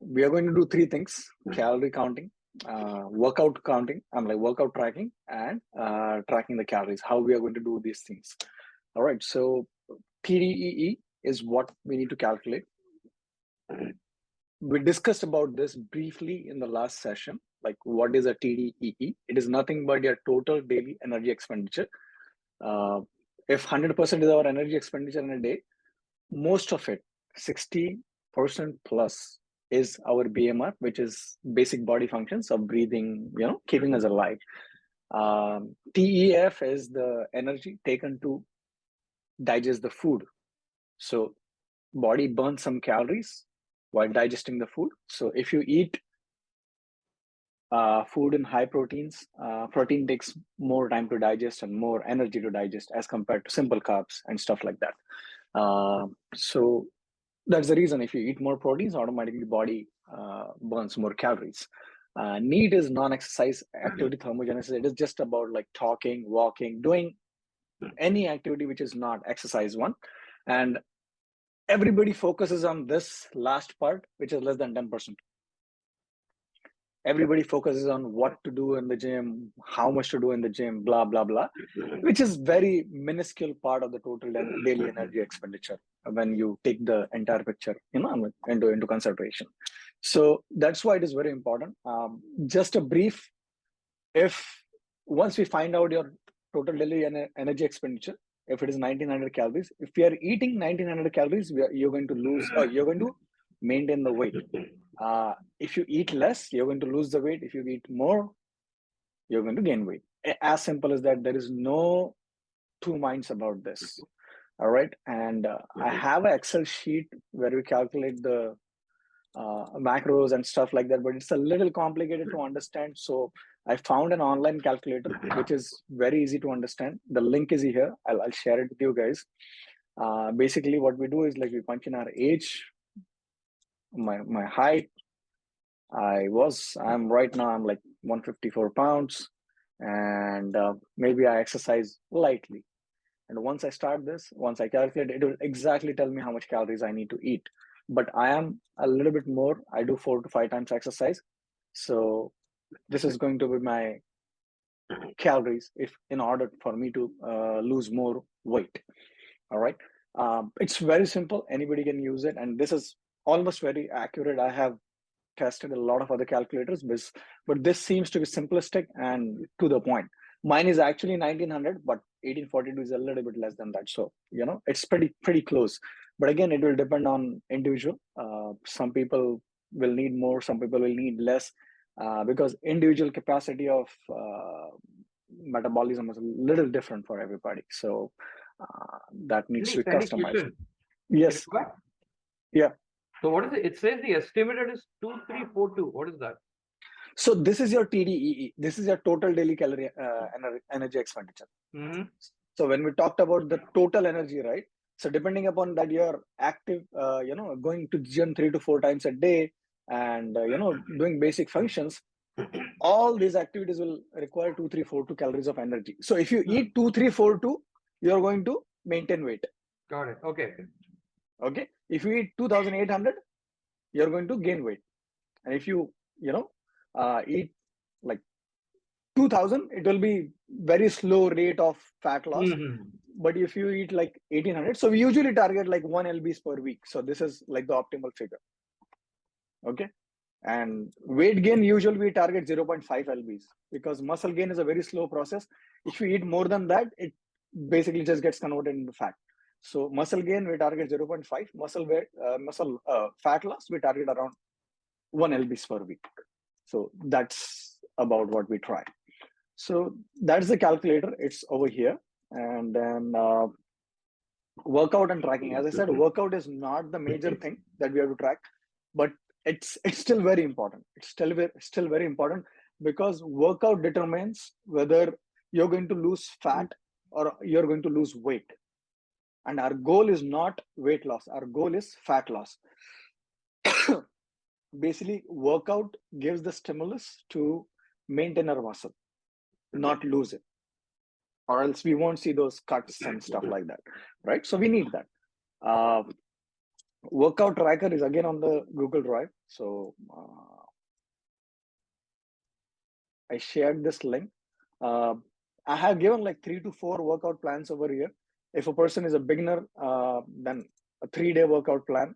we are going to do three things: calorie counting, workout counting, workout tracking, and tracking the calories. How we are going to do these things. All right. So TDEE is what we need to calculate. We discussed about this briefly in the last session. Like, what is a TDEE? It is nothing but your total daily energy expenditure. If 100% is our energy expenditure in a day, most of it, 60% plus, is our BMR, which is basic body functions of breathing, keeping us alive. TEF is the energy taken to digest the food. So body burns some calories while digesting the food. So if you eat food in high proteins, protein takes more time to digest and more energy to digest as compared to simple carbs and stuff like that. So that's the reason if you eat more proteins, automatically body burns more calories. NEAT is non-exercise activity thermogenesis. It is just about like talking, walking, doing any activity which is not exercise one. And everybody focuses on this last part, which is less than 10%. Everybody focuses on what to do in the gym, how much to do in the gym, blah, blah, blah, which is very minuscule part of the total daily energy expenditure when you take the entire picture, into consideration. So that's why it is very important. Just a brief, once we find out your total daily energy expenditure, if it is 1900 calories, if we are eating 1900 calories, you're going to lose, or you're going to maintain the weight. If you eat less, you're going to lose the weight. If you eat more, you're going to gain weight. As simple as that. There is no two minds about this. All right. And I have an Excel sheet where we calculate the macros and stuff like that, but it's a little complicated to understand. So I found an online calculator, which is very easy to understand. The link is here. I'll share it with you guys. Basically, what we do is like we punch in our age, my height. I'm right now, I'm like 154 pounds, and maybe I exercise lightly. And once I calculate, it will exactly tell me how much calories I need to eat. But I am a little bit more. I do 4 to 5 times exercise. So this is going to be my calories in order for me to lose more weight. All right. It's very simple. Anybody can use it. And this is almost very accurate. I have tested a lot of other calculators, but this seems to be simplistic and to the point. Mine is actually 1900, but 1842 is a little bit less than that. So, it's pretty close. But again, it will depend on individual. Some people will need more, some people will need less, because individual capacity of metabolism is a little different for everybody. So that needs to be customized. Yes. Yeah. So what is it? It says the estimated is 2342. What is that? So this is your TDEE. This is your total daily calorie energy expenditure. Mm-hmm. So when we talked about the total energy, right? So depending upon that, you're active, going to gym 3 to 4 times a day, and doing basic functions. All these activities will require 2342 calories of energy. So if you eat 2342, you're going to maintain weight. Got it. Okay. Okay. If you eat 2800, you're going to gain weight. And if you eat like 2000, it will be very slow rate of fat loss. Mm-hmm. But if you eat like 1800, so we usually target like 1 lbs per week. So this is like the optimal figure. Okay. And weight gain, usually we target 0.5 lbs, because muscle gain is a very slow process. If you eat more than that, it basically just gets converted into fat. So muscle gain, we target 0.5. Muscle fat loss, we target around 1 lbs per week. So that's about what we try. So that's the calculator. It's over here. And then workout and tracking. As I said, workout is not the major thing that we have to track, but it's still very important. It's still very important, because workout determines whether you're going to lose fat or you're going to lose weight. And our goal is not weight loss. Our goal is fat loss. Basically, workout gives the stimulus to maintain our muscle, not lose it, or else we won't see those cuts and stuff like that, right? So we need that. Workout tracker is again on the Google Drive. So I shared this link. I have given like 3 to 4 workout plans over here. If a person is a beginner, then a 3-day workout plan.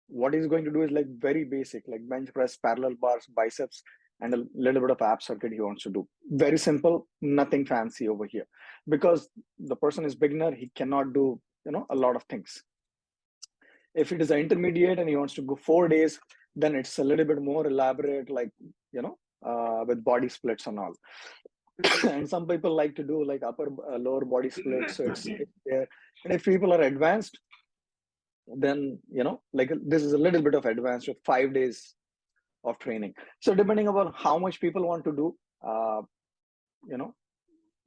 What he's going to do is like very basic, like bench press, parallel bars, biceps, and a little bit of ab circuit he wants to do. Very simple, nothing fancy over here. Because the person is beginner, he cannot do, a lot of things. If it is an intermediate and he wants to go 4 days, then it's a little bit more elaborate, like, with body splits and all. And some people like to do like upper lower body splits, so it's there. And if people are advanced, then like this is a little bit of advanced with 5 days of training. So depending upon how much people want to do,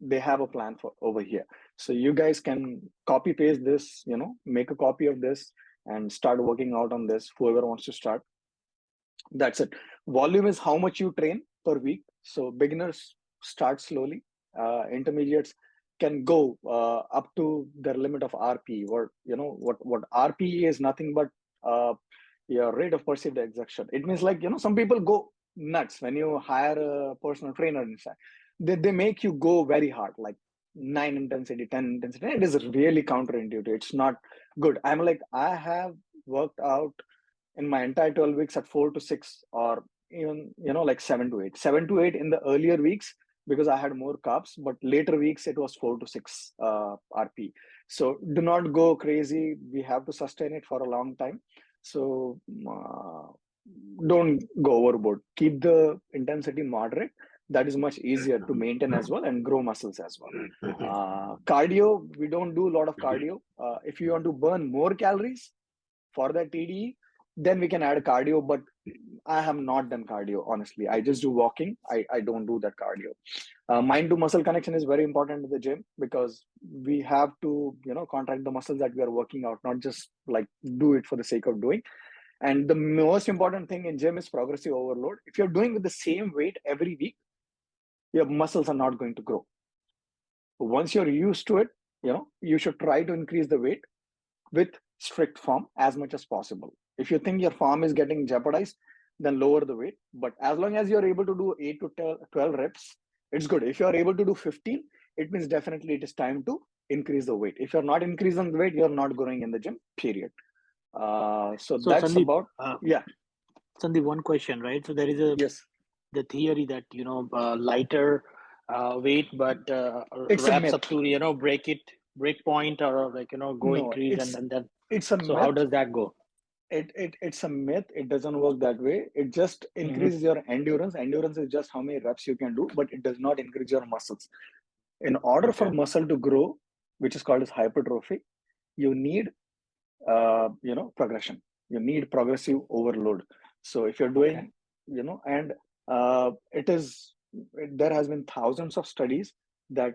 they have a plan for over here. So you guys can copy paste this, make a copy of this and start working out on this, whoever wants to start. That's it. Volume is how much you train per week. So beginners start slowly. Intermediates can go up to their limit of RP, or what RP is nothing but your rate of perceived exertion. It means like some people go nuts when you hire a personal trainer inside. They make you go very hard, like 9 intensity, 10 intensity. It is really counterintuitive. It's not good. I'm like, I have worked out in my entire 12 weeks at 4 to 6, or even like 7 to 8. 7 to 8 in the earlier weeks because I had more carbs, but later weeks it was 4 to 6 RP. So do not go crazy. We have to sustain it for a long time. So don't go overboard. Keep the intensity moderate. That is much easier to maintain as well and grow muscles as well. Cardio, we don't do a lot of cardio. If you want to burn more calories for that TDE, then we can add cardio, but I have not done cardio, honestly. I just do walking. I don't do that cardio. Mind to muscle connection is very important in the gym because we have to, contract the muscles that we are working out, not just like do it for the sake of doing. And the most important thing in gym is progressive overload. If you're doing with the same weight every week, your muscles are not going to grow. Once you're used to it, you should try to increase the weight with strict form as much as possible. If you think your form is getting jeopardized, then lower the weight. But as long as you're able to do 8 to 12 reps, it's good. If you're able to do 15, it means definitely it is time to increase the weight. If you're not increasing the weight, you're not growing in the gym, period. So that's Sandeep, about, yeah. Sandeep, one question, right? So there is Yes. the theory that, lighter weight, but It's a reps myth. up to, break point, or like, go No, increase and then. it's a So how myth. does that go? It's a myth. It doesn't work that way. It just increases your endurance. Endurance is just how many reps you can do, but it does not increase your muscles. In order for muscle to grow, which is called as hypertrophy, you need progression. You need progressive overload. So if you're doing, and there has been thousands of studies that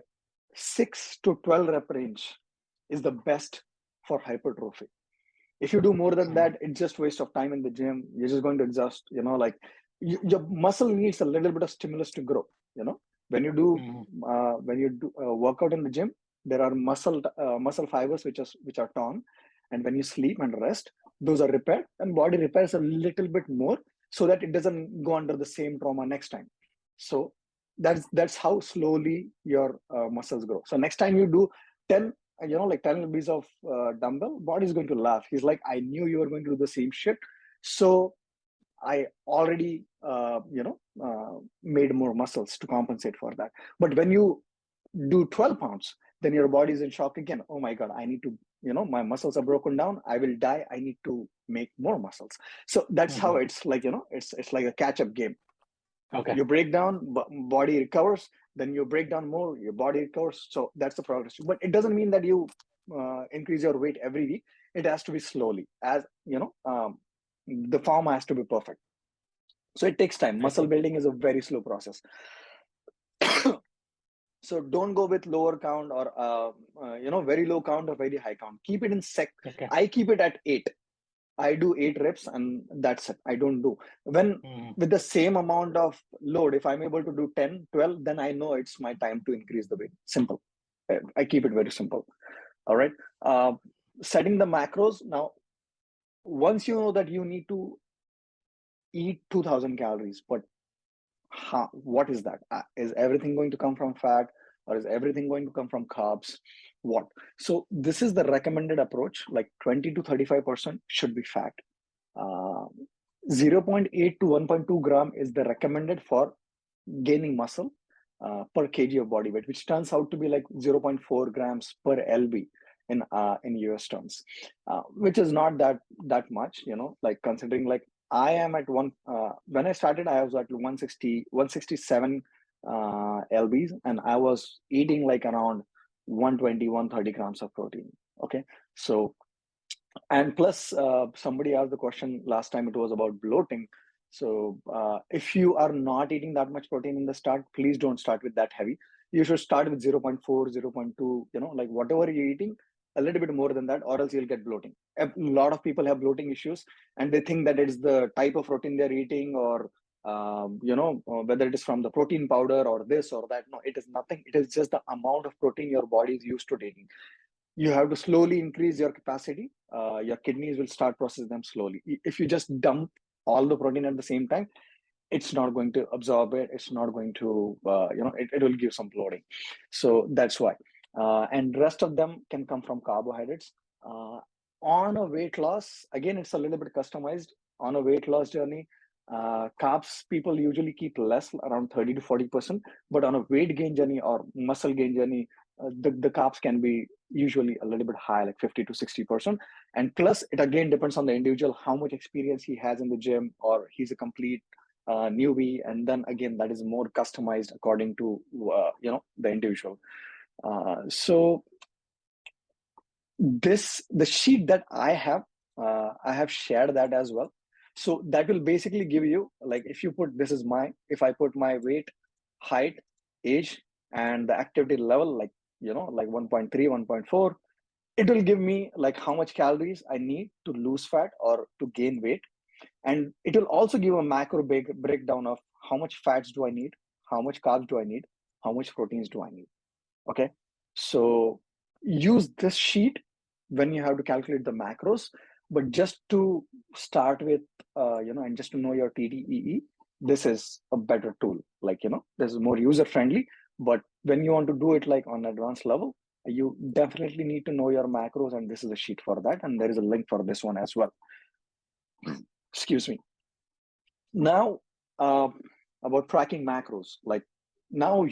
6 to 12 rep range is the best for hypertrophy. If you do more than that, it's just waste of time in the gym. You're just going to exhaust, like your muscle needs a little bit of stimulus to grow. When you do workout in the gym, there are muscle fibers which are torn, and when you sleep and rest, those are repaired, and body repairs a little bit more so that it doesn't go under the same trauma next time. So that's how slowly your muscles grow. So next time you do 10, like 10 lbs of dumbbell, body is going to laugh. He's like, I knew you were going to do the same shit, so I already made more muscles to compensate for that. But when you do 12 pounds, then your body is in shock again. Oh my god, I need to, my muscles are broken down, I will die, I need to make more muscles. So that's how it's like, it's like a catch-up game. Okay. You break down, body recovers, then you break down more, your body recovers. So that's the progress. But it doesn't mean that you increase your weight every week. It has to be slowly, as the form has to be perfect. So it takes time. Muscle building is a very slow process. So don't go with lower count or very low count or very high count. Keep it in sec. Okay. I keep it at 8. I do 8 reps and that's it. I don't do when with the same amount of load. If I'm able to do 10, 12, then I know it's my time to increase the weight. Simple. I keep it very simple. All right. Setting the macros. Now, once you know that you need to eat 2000 calories, but what is that? Is everything going to come from fat, or is everything going to come from carbs? What? So this is the recommended approach, like 20 to 35% should be fat. uh, 0.8 to 1.2 gram is the recommended for gaining muscle per kg of body weight, which turns out to be like 0.4 grams per lb in US terms, which is not that much, like considering like I am at when I started, I was at 160, 167 lbs, and I was eating like around 120, 130 grams of protein. Okay, so and plus somebody asked the question last time, it was about bloating. So if you are not eating that much protein in the start, please don't start with that heavy. You should start with 0.4, 0.2, like whatever you're eating, a little bit more than that, or else you'll get bloating. A lot of people have bloating issues, and they think that it's the type of protein they're eating, or whether it is from the protein powder or this or that. No, it is nothing. It is just the amount of protein your body is used to taking. You have to slowly increase your capacity. Your kidneys will start processing them slowly. If you just dump all the protein at the same time, it's not going to absorb it. It's not going to, it will give some bloating. So that's why. And rest of them can come from carbohydrates. On a weight loss, again, it's a little bit customized. On a weight loss journey, carbs people usually keep less, around 30 to 40%. But on a weight gain journey or muscle gain journey, the carbs can be usually a little bit high, like 50 to 60%. And plus, it again depends on the individual, how much experience he has in the gym, or he's a complete newbie. And then again, that is more customized according to the individual. So the sheet that I have shared that as well. So that will basically give you, like, if I put my weight, height, age, and the activity level, like, like 1.3, 1.4, it will give me like how much calories I need to lose fat or to gain weight. And it will also give a macro breakdown of how much fats do I need, how much carbs do I need, how much proteins do I need. Okay, so use this sheet when you have to calculate the macros. But just to start with, and just to know your TDEE, this is a better tool. Like, this is more user friendly. But when you want to do it like on advanced level, you definitely need to know your macros, and this is a sheet for that. And there is a link for this one as well. Excuse me. Now, about tracking macros, like now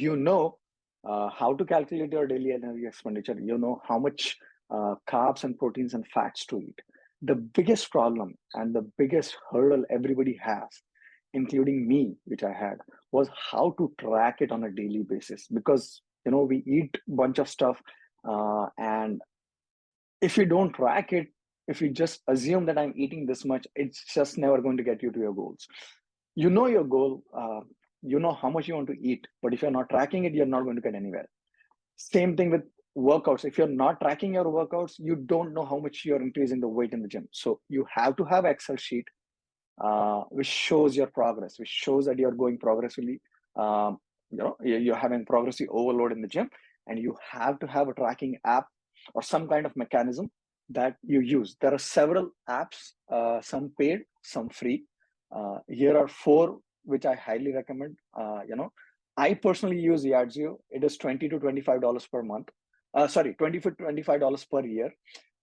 how to calculate your daily energy expenditure. You know how much carbs and proteins and fats to eat. The biggest problem and the biggest hurdle everybody has, including me, which I had, was how to track it on a daily basis. Because we eat a bunch of stuff, and if you don't track it, if you just assume that I'm eating this much, it's just never going to get you to your goals. You know your goal, you know how much you want to eat, but if you're not tracking it, you're not going to get anywhere. Same thing with workouts. If you're not tracking your workouts, you don't know how much you're increasing the weight in the gym. So you have to have Excel sheet, which shows your progress, which shows that you're going progressively. You're having progressive overload in the gym, and you have to have a tracking app or some kind of mechanism that you use. There are several apps, some paid, some free. Here are four which I highly recommend. I personally use Yardzio. It is $20 to $25 per month. Sorry, $20 to $25 per year.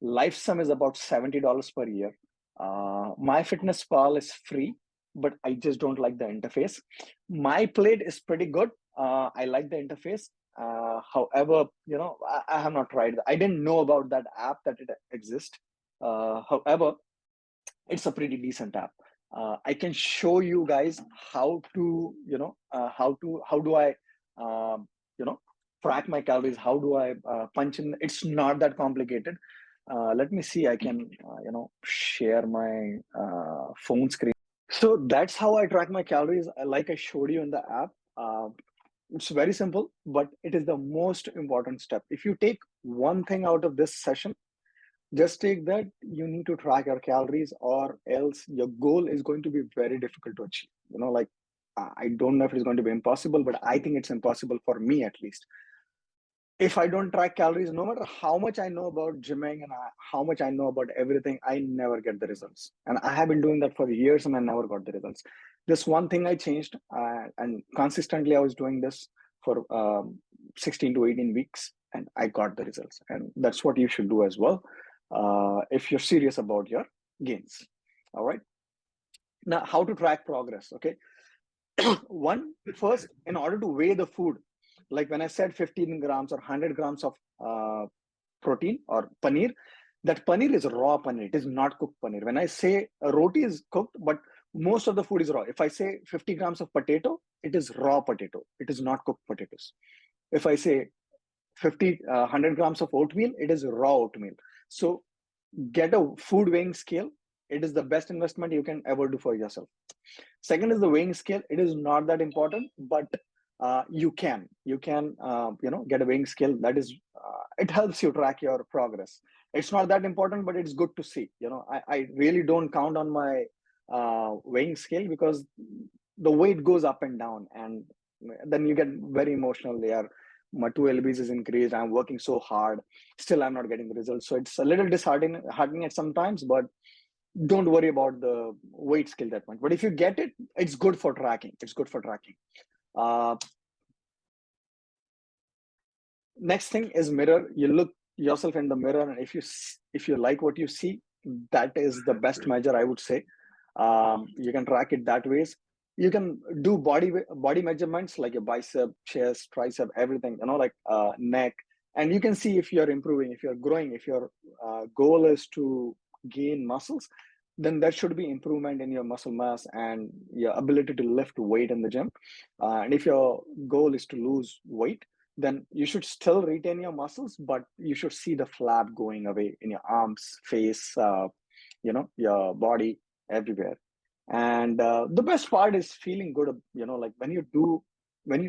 LifeSum is about $70 per year. MyFitnessPal is free, but I just don't like the interface. My Plate is pretty good. I like the interface. However, I have not tried. I didn't know about that app, that it exists. However, it's a pretty decent app. I can show you guys how to, how do I, track my calories? How do I punch in? It's not that complicated. Let me see. I can, share my phone screen. So that's how I track my calories. Like I showed you in the app. It's very simple, but it is the most important step. If you take one thing out of this session, just take that you need to track your calories, or else your goal is going to be very difficult to achieve. Like, I don't know if it's going to be impossible, but I think it's impossible for me at least. if I don't track calories, no matter how much I know about gymming and how much I know about everything, I never get the results. And I have been doing that for years and I never got the results. This one thing I changed, and consistently I was doing this for 16 to 18 weeks, and I got the results. And that's what you should do as well if you're serious about your gains. All right. Now, how to track progress? Okay. One, first, in order to weigh the food, like when I said 15 grams or 100 grams of protein or paneer, that paneer is raw paneer. It is not cooked paneer. When I say a roti is cooked, but most of the food is raw. If I say 50 grams of potato, it is raw potato. It is not cooked potatoes. If I say 100 grams of oatmeal, it is raw oatmeal. So get a food weighing scale. It is the best investment you can ever do for yourself. Second is the weighing scale. It is not that important, but you can get a weighing scale. That is, it helps you track your progress. It's not that important, but it's good to see. I really don't count on my weighing scale because the weight goes up and down, and then you get very emotional there. My 2 lbs is increased. I'm working so hard, still I'm not getting the results. So it's a little disheartening at sometimes, but don't worry about the weight scale that much. But if you get it, it's good for tracking. It's good for tracking. Next thing is mirror. You look yourself in the mirror, and if you like what you see, that is the best measure, I would say. You can track it that ways. You can do body measurements like your bicep, chest, tricep, everything. Like neck, and you can see if you're improving, if you're growing, if your goal is to gain muscles, then there should be improvement in your muscle mass and your ability to lift weight in the gym. And if your goal is to lose weight, then you should still retain your muscles, but you should see the flab going away in your arms, face, your body, everywhere. And the best part is feeling good. Like when you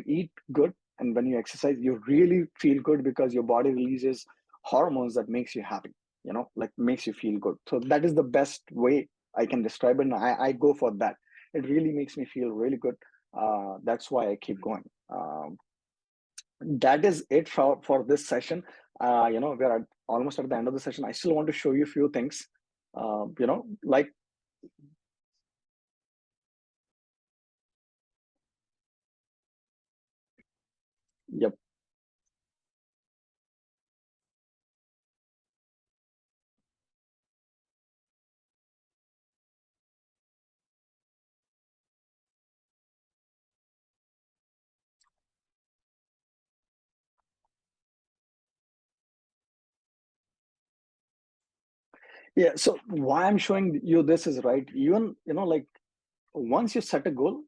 eat good and when you exercise, you really feel good because your body releases hormones that makes you happy. Like makes you feel good. So that is the best way I can describe it. And I go for that. It really makes me feel really good. That's why I keep going. That is it for this session. We're almost at the end of the session. I still want to show you a few things. Like, yep. Yeah. So why I'm showing you this is right. Even, like once you set a goal,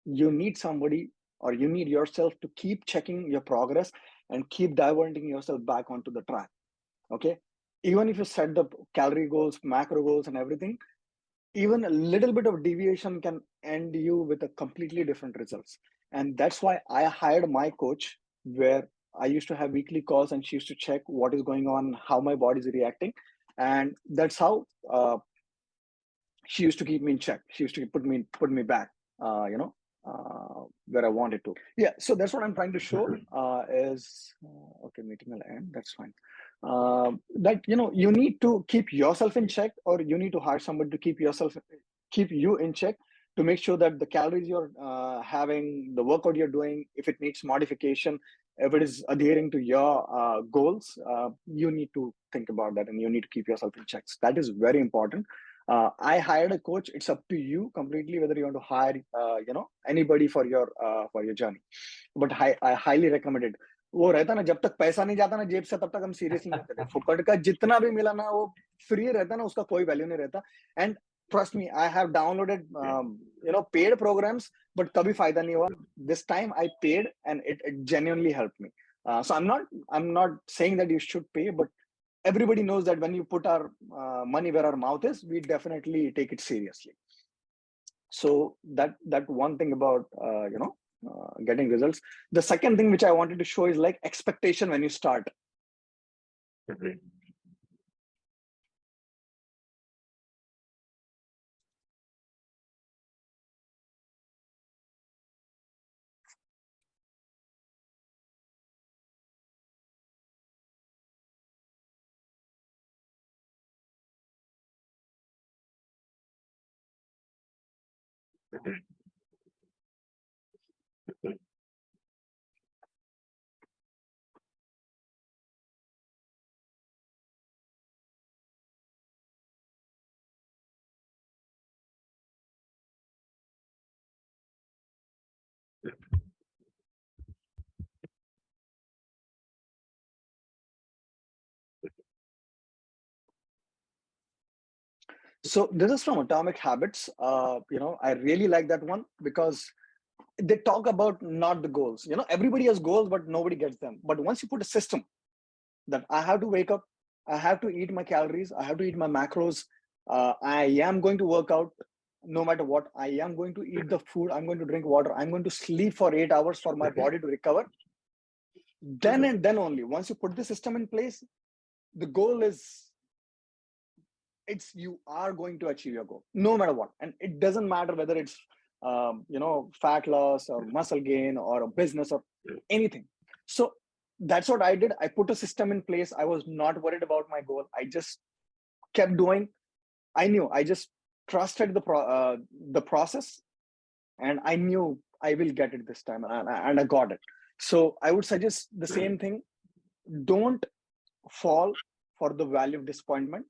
you need somebody or you need yourself to keep checking your progress and keep diverting yourself back onto the track. Okay. Even if you set the calorie goals, macro goals, and everything, even a little bit of deviation can end you with a completely different results. And that's why I hired my coach, where I used to have weekly calls and she used to check what is going on, how my body is reacting. And that's how she used to keep me in check. She used to put me back, where I wanted to. Yeah. So that's what I'm trying to show. Is okay. Meeting will end. That's fine. That you need to keep yourself in check, or you need to hire somebody to keep you in check, to make sure that the calories you're having, the workout you're doing, if it needs modification, if it is adhering to your goals, you need to think about that, and you need to keep yourself in checks. That is very important. I hired a coach. It's up to you completely whether you want to hire anybody for your journey. But I highly recommend it. वो रहता ना, जब तक पैसा नहीं जाता ना जेब से, तब तक हम सीरियसली नहीं करते. फुकट का जितना भी मिला ना, वो फ्री रहता ना, उसका कोई वैल्यू नहीं रहता. And trust me, I have downloaded paid programs, but कभी फायदा नहीं हुआ. This time I paid and it genuinely helped me. So I'm not saying that you should pay, but everybody knows that when you put our money where our mouth is, we definitely take it seriously. So that one thing about getting results. The second thing which I wanted to show is like expectation when you start. Agreed. So this is from Atomic Habits. I really like that one because they talk about not the goals. Everybody has goals, but nobody gets them. But once you put a system that I have to wake up, I have to eat my calories, I have to eat my macros, I am going to work out no matter what, I am going to eat the food, I'm going to drink water, I'm going to sleep for 8 hours for my body to recover. Then and then only, once you put the system in place, the goal is you are going to achieve your goal no matter what. And it doesn't matter whether it's fat loss or muscle gain or a business or anything. So that's what I did. I put a system in place. I was not worried about my goal. I just kept doing. I just trusted the process, and I knew I will get it this time, and I got it. So I would suggest the same thing. Don't fall for the value of disappointment.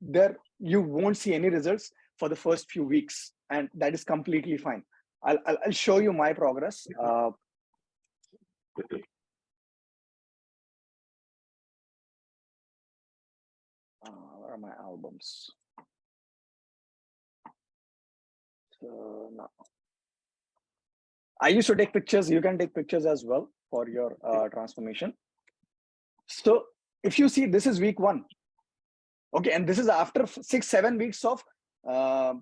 There you won't see any results for the first few weeks, and that is completely fine. I'll show you my progress. Where are my albums? So now I used to take pictures. You can take pictures as well for your transformation. So if you see, this is week 1. Okay, and this is after 6-7 weeks of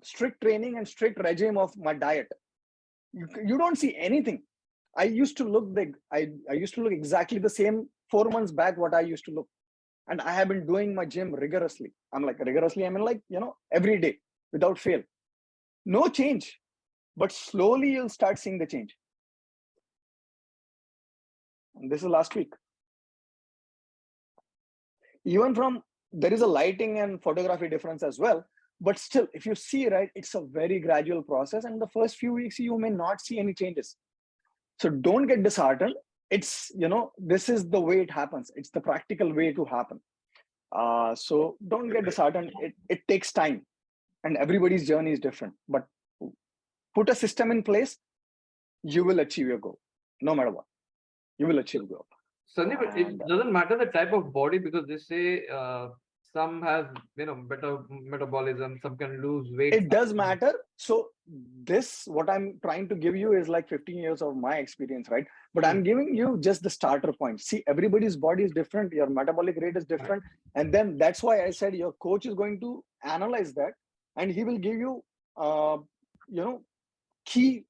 strict training and strict regime of my diet. You don't see anything. I used to look I used to look exactly the same 4 months back what I used to look. And I have been doing my gym rigorously. I'm like rigorously, I mean like, every day without fail. No change, but slowly you'll start seeing the change. And this is last week. Even from, there is a lighting and photography difference as well. But still, if you see, right, it's a very gradual process. And the first few weeks, you may not see any changes. So don't get disheartened. It's, this is the way it happens. It's the practical way to happen. So don't get disheartened. It takes time, and everybody's journey is different. But put a system in place, you will achieve your goal. No matter what, you will achieve your goal. Sandeep, but it doesn't matter the type of body, because they say some have better metabolism, some can lose weight. It does matter. So this, what I'm trying to give you is like 15 years of my experience, right? But I'm giving you just the starter point. See, everybody's body is different. Your metabolic rate is different. And then that's why I said your coach is going to analyze that, and he will give you, key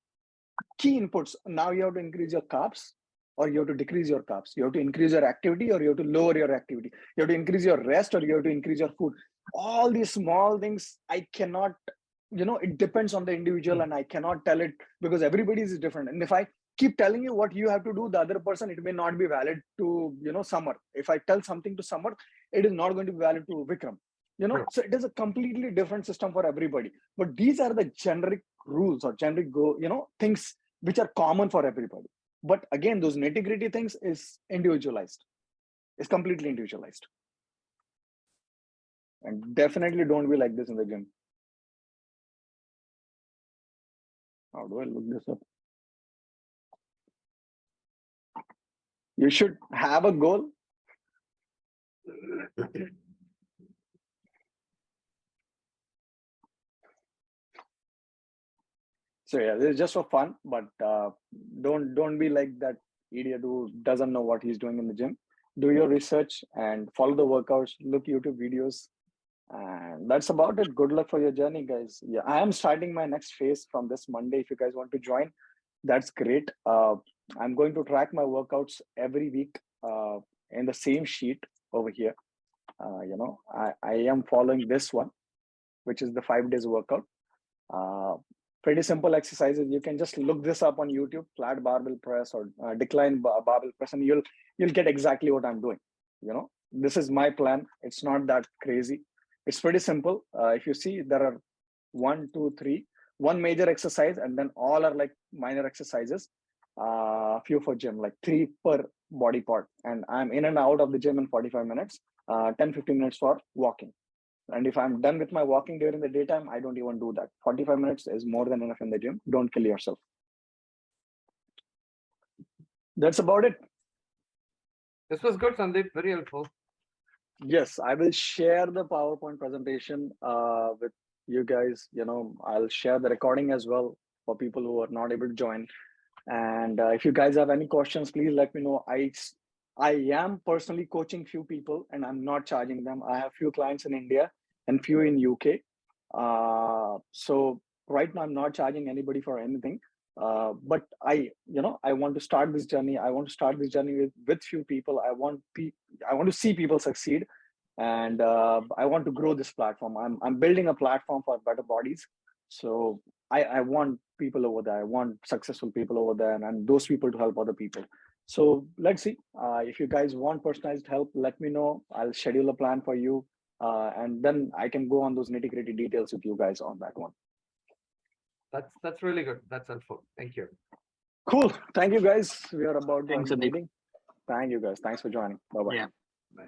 inputs. Now you have to increase your carbs, or you have to decrease your carbs. You have to increase your activity, or you have to lower your activity. You have to increase your rest, or you have to increase your food. All these small things, I cannot, it depends on the individual, and I cannot tell it because everybody is different. And if I keep telling you what you have to do, the other person, it may not be valid to, Samar. If I tell something to Samar, it is not going to be valid to Vikram. So it is a completely different system for everybody. But these are the generic rules or generic things which are common for everybody. But again, those nitty-gritty things is individualized. It's completely individualized. And definitely don't be like this in the gym. How do I look this up? You should have a goal. So yeah, this is just for fun, but don't be like that idiot who doesn't know what he's doing in the gym. Do your research and follow the workouts, look YouTube videos, and that's about it. Good luck for your journey, guys. Yeah, I am starting my next phase from this Monday. If you guys want to join, that's great. I'm going to track my workouts every week in the same sheet over here. I am following this one, which is the 5 days workout. Pretty simple exercises. You can just look this up on YouTube, flat barbell press or decline barbell press, and you'll get exactly what I'm doing. This is my plan. It's not that crazy. It's pretty simple. If you see, there are 1, 2, 3, one major exercise, and then all are like minor exercises. Few for gym, like 3 per body part, and I'm in and out of the gym in 45 minutes. 10-15 minutes for walking. And if I'm done with my walking during the daytime, I don't even do that. 45 minutes is more than enough in the gym. Don't kill yourself. That's about it. This was good, Sandeep. Very helpful. Yes, I will share the PowerPoint presentation with you guys. I'll share the recording as well for people who are not able to join. And if you guys have any questions, please let me know. I am personally coaching few people, and I'm not charging them. I have few clients in India and few in UK. So right now I'm not charging anybody for anything. But I want to start this journey. I want to start this journey with few people. I want to see people succeed, and I want to grow this platform. I'm building a platform for better bodies. So I want people over there. I want successful people over there, and those people to help other people. So let's see. If you guys want personalized help, let me know. I'll schedule a plan for you, and then I can go on those nitty-gritty details with you guys on that one. That's really good. That's helpful. Thank you. Cool. Thank you, guys. We are about to end Thanks, the Sandeep. meeting. Thank you, guys. Thanks for joining. Bye-bye. Yeah. Bye.